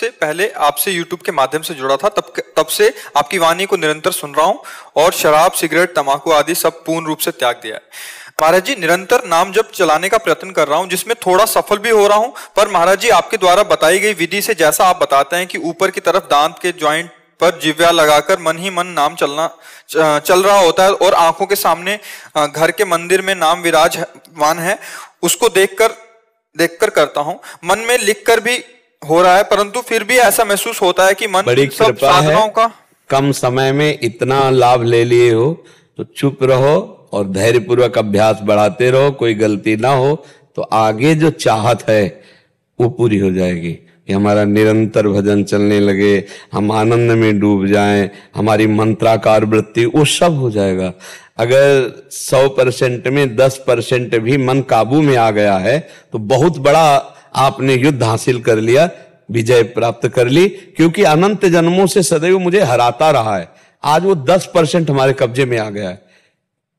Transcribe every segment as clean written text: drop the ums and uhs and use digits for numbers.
से पहले आपसे यूट्यूब के माध्यम से जुड़ा था, तब से आपकी वाणी को निरंतर सुन रहा हूं और शराब, सिगरेट, तंबाकू आदि सब पूर्ण रूप से त्याग दिया है। महाराज जी, निरंतर नाम जप चलाने का प्रयत्न कर रहा हूं, जिसमें थोड़ा सफल भी हो रहा हूं। पर महाराज जी, आपके द्वारा बताई गई विधि से जैसा आप बताते हैं कि ऊपर की तरफ दांत के ज्वाइंट पर जिव्या लगाकर मन ही मन नाम चल रहा होता है और आंखों के सामने घर के मंदिर में नाम विराजमान है, उसको देखकर करता हूं। मन में लिखकर भी हो रहा है, परंतु फिर भी ऐसा महसूस होता है कि मन बड़ी सब साधनाओं का कम समय में इतना लाभ ले लिए हो तो चुप रहो और धैर्यपूर्वक अभ्यास बढ़ाते रहो। कोई गलती ना हो तो आगे जो चाहत है वो पूरी हो जाएगी कि हमारा निरंतर भजन चलने लगे, हम आनंद में डूब जाएं, हमारी मंत्राकार वृत्ति, वो सब हो जाएगा। अगर 100% में 10% भी मन काबू में आ गया है तो बहुत बड़ा आपने युद्ध हासिल कर लिया, विजय प्राप्त कर ली। क्योंकि अनंत जन्मों से सदैव मुझे हराता रहा है, आज वो 10% हमारे कब्जे में आ गया है।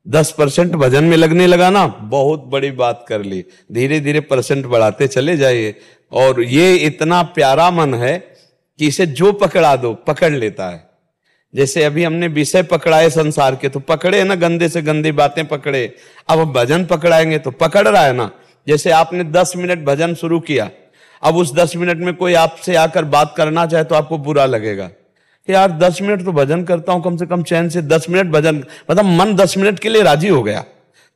10% भजन में लगने लगा ना, बहुत बड़ी बात कर ली। धीरे धीरे परसेंट बढ़ाते चले जाइए। और ये इतना प्यारा मन है कि इसे जो पकड़ा दो पकड़ लेता है। जैसे अभी हमने विषय पकड़ाए संसार के, तो पकड़े ना, गंदे से गंदी बातें पकड़े। अब हम भजन पकड़ाएंगे तो पकड़ रहा है ना। जैसे आपने 10 मिनट भजन शुरू किया, अब उस 10 मिनट में कोई आपसे आकर बात करना चाहे तो आपको बुरा लगेगा कि यार 10 मिनट तो भजन करता हूं, कम से कम चैन से 10 मिनट भजन, मतलब मन 10 मिनट के लिए राजी हो गया।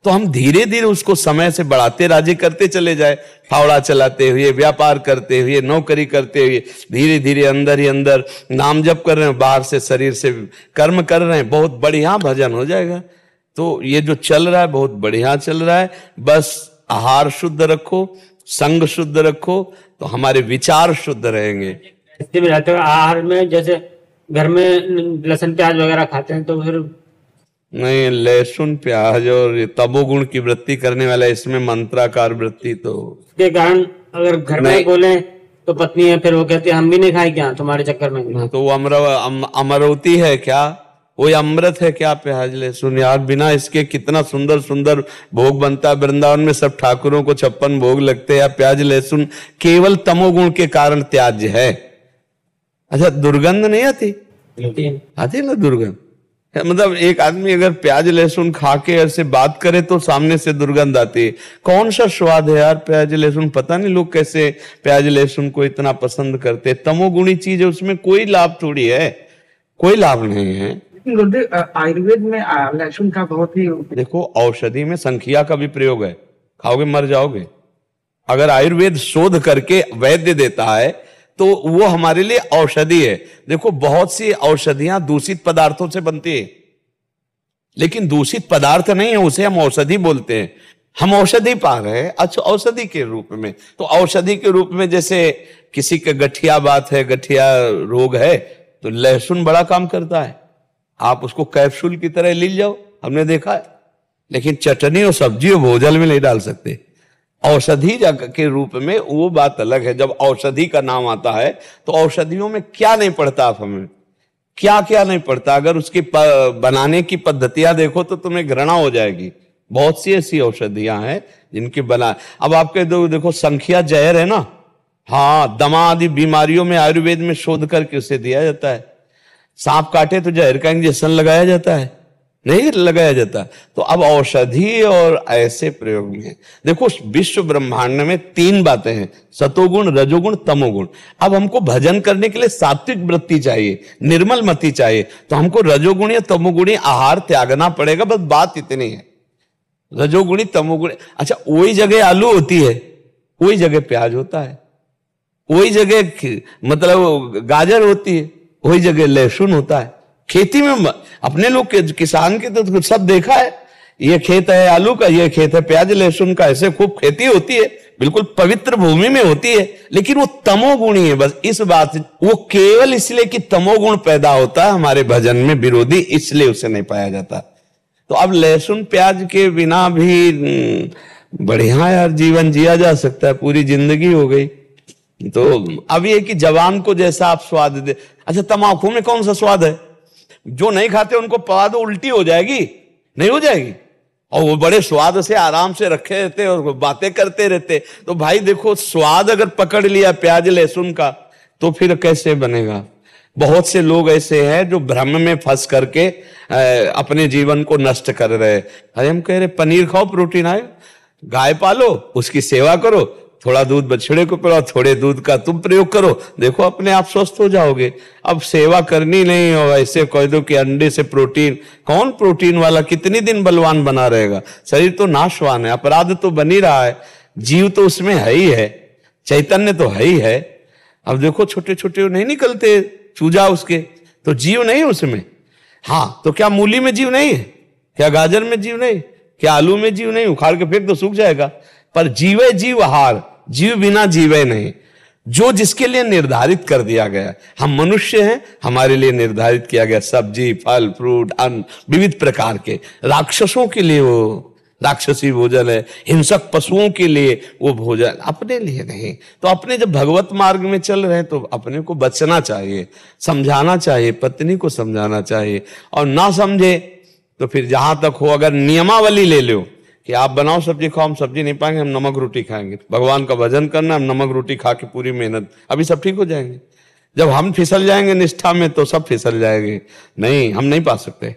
तो हम धीरे धीरे उसको समय से बढ़ाते राजी करते चले जाए। फावड़ा चलाते हुए, व्यापार करते हुए, नौकरी करते हुए, धीरे धीरे अंदर ही अंदर नाम जप कर रहे हैं, बाहर से शरीर से कर्म कर रहे हैं, बहुत बढ़िया भजन हो जाएगा। तो ये जो चल रहा है बहुत बढ़िया चल रहा है। बस आहार शुद्ध रखो, संग शुद्ध रखो, तो हमारे विचार शुद्ध रहेंगे। आहार में जैसे घर में लहसुन प्याज वगैरह खाते हैं तो फिर नहीं, लहसुन प्याज और तमोगुण की वृत्ति करने वाला, इसमें मंत्राकार वृत्ति तो के कारण अगर घर में बोले तो पत्नी है, फिर वो कहती है हम भी नहीं खाए क्या तुम्हारे चक्कर में। तो वो अमरावती है क्या, वो अमृत है क्या प्याज लहसुन? यार बिना इसके कितना सुंदर सुंदर भोग बनता है। वृंदावन में सब ठाकुरों को 56 भोग लगते हैं। प्याज लहसुन केवल तमोगुण के कारण त्याज्य है। अच्छा, दुर्गंध नहीं आती? आती ना दुर्गंध। मतलब एक आदमी अगर प्याज लहसुन खा के ऐसे बात करे तो सामने से दुर्गंध आती है। कौन सा स्वाद है यार प्याज लहसुन? पता नहीं लोग कैसे प्याज लहसुन को इतना पसंद करते। तमोगुणी चीज है, उसमें कोई लाभ थोड़ी है, कोई लाभ नहीं है। आयुर्वेद में लहसुन का बहुत ही, देखो औषधि में संखिया का भी प्रयोग है, खाओगे मर जाओगे। अगर आयुर्वेद शोध करके वैद्य देता है तो वो हमारे लिए औषधि है। देखो बहुत सी औषधियां दूषित पदार्थों से बनती है, लेकिन दूषित पदार्थ नहीं है, उसे हम औषधि बोलते हैं। हम औषधि पा रहे हैं, अच्छा औषधि के रूप में। तो औषधि के रूप में जैसे किसी का गठिया बात है, गठिया रोग है, तो लहसुन बड़ा काम करता है। आप उसको कैप्सूल की तरह ले जाओ, हमने देखा है। लेकिन चटनी और सब्जी और भोजन में नहीं डाल सकते। औषधि के रूप में वो बात अलग है। जब औषधि का नाम आता है तो औषधियों में क्या नहीं पड़ता, आप हमें क्या क्या नहीं पड़ता। अगर उसकी बनाने की पद्धतियां देखो तो तुम्हें घृणा हो जाएगी। बहुत सी ऐसी औषधियां हैं जिनकी बना, अब आपके देखो संखिया जहर है ना, हाँ, दमा आदि बीमारियों में आयुर्वेद में शोध करके उसे दिया जाता है। सांप काटे तो जहर का इंजेक्शन लगाया जाता है, नहीं लगाया जाता। तो अब औषधि और ऐसे प्रयोग में देखो, विश्व ब्रह्मांड में 3 बातें हैं, सतोगुण, रजोगुण, तमोगुण। अब हमको भजन करने के लिए सात्विक वृत्ति चाहिए, निर्मल मति चाहिए, तो हमको रजोगुणी या तमोगुणी आहार त्यागना पड़ेगा। बस बात इतनी है, रजोगुणी तमोगुणी। अच्छा, वही जगह आलू होती है, वही जगह प्याज होता है, वही जगह मतलब गाजर होती है, वही जगह लहसुन होता है। खेती में अपने लोग के किसान के तो सब देखा है, ये खेत है आलू का, ये खेत है प्याज लहसुन का, ऐसे खूब खेती होती है, बिल्कुल पवित्र भूमि में होती है। लेकिन वो तमोगुणी है, बस इस बात से वो केवल इसलिए कि तमोगुण पैदा होता है हमारे भजन में विरोधी, इसलिए उसे नहीं पाया जाता। तो अब लहसुन प्याज के बिना भी बढ़िया यार जीवन जिया जा सकता है, पूरी जिंदगी हो गई। तो अब ये कि जवान को जैसा आप स्वाद दे। अच्छा, तम्बाकू में कौन सा स्वाद है? जो नहीं खाते उनको पवा दो, उल्टी हो जाएगी, नहीं हो जाएगी? और वो बड़े स्वाद से आराम से रखे रहते और बातें करते रहते। तो भाई देखो, स्वाद अगर पकड़ लिया प्याज लहसुन का तो फिर कैसे बनेगा? बहुत से लोग ऐसे हैं जो भ्रम में फंस करके अपने जीवन को नष्ट कर रहे हैं। अरे हम कह रहे पनीर खाओ, प्रोटीन आए, गाय पालो, उसकी सेवा करो, थोड़ा दूध बछड़े को पिलाओ, थोड़े दूध का तुम प्रयोग करो, देखो अपने आप स्वस्थ हो जाओगे। अब सेवा करनी नहीं हो, ऐसे कह दो कि अंडे से प्रोटीन, कौन प्रोटीन वाला कितनी दिन बलवान बना रहेगा? शरीर तो नाशवान है, अपराध तो बन ही रहा है, जीव तो उसमें है ही है, चैतन्य तो है ही है। अब देखो छोटे छोटे नहीं निकलते चूजा उसके, तो जीव नहीं उसमें। हाँ, तो क्या मूली में जीव नहीं है? क्या गाजर में जीव नहीं? क्या आलू में जीव नहीं? उखाड़ के फेंक तो सूख जाएगा। पर जीवे जीव आहार, जीव बिना जीवे नहीं, जो जिसके लिए निर्धारित कर दिया गया। हम मनुष्य हैं, हमारे लिए निर्धारित किया गया सब्जी, फल, फ्रूट, अन्न विविध प्रकार के। राक्षसों के लिए वो राक्षसी भोजन है, हिंसक पशुओं के लिए वो भोजन, अपने लिए नहीं। तो अपने जब भगवत मार्ग में चल रहे हैं तो अपने को बचना चाहिए, समझाना चाहिए, पत्नी को समझाना चाहिए। और ना समझे तो फिर जहां तक हो, अगर नियमावली ले लो कि आप बनाओ सब्जी खाओ, हम सब्जी नहीं पाएंगे, हम नमक रोटी खाएंगे, भगवान का भजन करना, हम नमक रोटी खा के पूरी मेहनत, अभी सब ठीक हो जाएंगे। जब हम फिसल जाएंगे निष्ठा में तो सब फिसल जाएंगे। नहीं, हम नहीं पा सकते।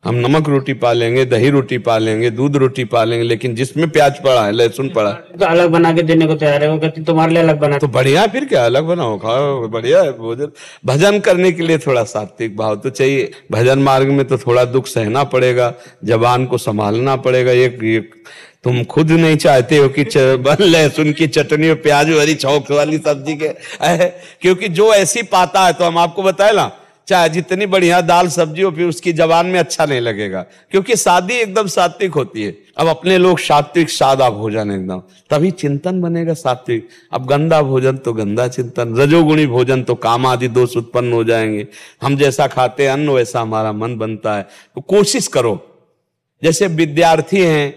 हम नमक रोटी पा लेंगे, दही रोटी पा लेंगे, दूध रोटी पा लेंगे, लेकिन जिसमें प्याज पड़ा है, लहसुन पड़ा है, तो अलग बना के देने को तैयार है। वो कहती तुम्हारे लिए अलग बना, तो बढ़िया है, फिर क्या अलग बनाओ खाओ, बढ़िया है भोजन। भजन करने के लिए थोड़ा सात्विक भाव तो चाहिए। भजन मार्ग में तो थोड़ा दुख सहना पड़ेगा, जबान को संभालना पड़ेगा। एक तुम खुद नहीं चाहते हो कि लहसुन की चटनी और प्याज वाली चौक वाली सब्जी के, क्योंकि जो ऐसी पाता है, तो हम आपको बताए ना, चाहे जितनी बढ़िया दाल सब्जी हो, फिर उसकी जबान में अच्छा नहीं लगेगा, क्योंकि शादी एकदम सात्विक होती है। अब अपने लोग सात्विक सादा भोजन एकदम, तभी चिंतन बनेगा सात्विक। अब गंदा भोजन तो गंदा चिंतन, रजोगुणी भोजन तो काम आदि दोष उत्पन्न हो जाएंगे। हम जैसा खाते हैं अन्न, वैसा हमारा मन बनता है। तो कोशिश करो, जैसे विद्यार्थी हैं,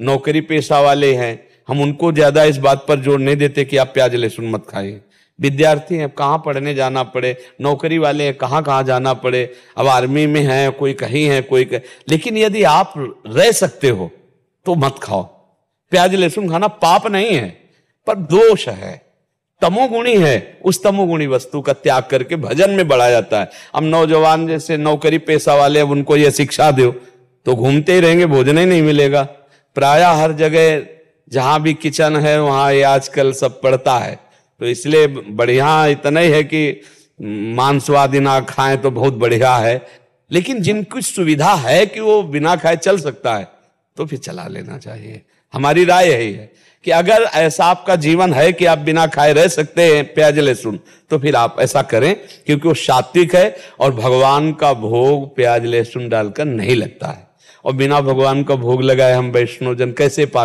नौकरी पेशा वाले हैं, हम उनको ज्यादा इस बात पर जोर नहीं देते कि आप प्याज लहसुन मत खाइए। विद्यार्थी हैं, कहाँ पढ़ने जाना पड़े, नौकरी वाले हैं, कहाँ कहाँ जाना पड़े, अब आर्मी में है, कोई कहीं है, कोई लेकिन यदि आप रह सकते हो तो मत खाओ। प्याज लहसुन खाना पाप नहीं है, पर दोष है, तमोगुणी है। उस तमोगुणी वस्तु का त्याग करके भजन में बढ़ा जाता है। अब नौजवान जैसे नौकरी पेशा वाले, अब उनको यह शिक्षा दो तो घूमते ही रहेंगे, भोजन ही नहीं मिलेगा। प्रायः हर जगह जहां भी किचन है वहां ये आजकल सब पड़ता है। तो इसलिए बढ़िया इतना ही है कि मांसवादी ना खाएं तो बहुत बढ़िया है, लेकिन जिनकी सुविधा है कि वो बिना खाए चल सकता है तो फिर चला लेना चाहिए। हमारी राय यही है कि अगर ऐसा आपका जीवन है कि आप बिना खाए रह सकते हैं प्याज लहसुन, तो फिर आप ऐसा करें, क्योंकि वो सात्विक है और भगवान का भोग प्याज लहसुन डालकर नहीं लगता है। और बिना भगवान का भोग लगाए हम वैष्णव जन कैसे पा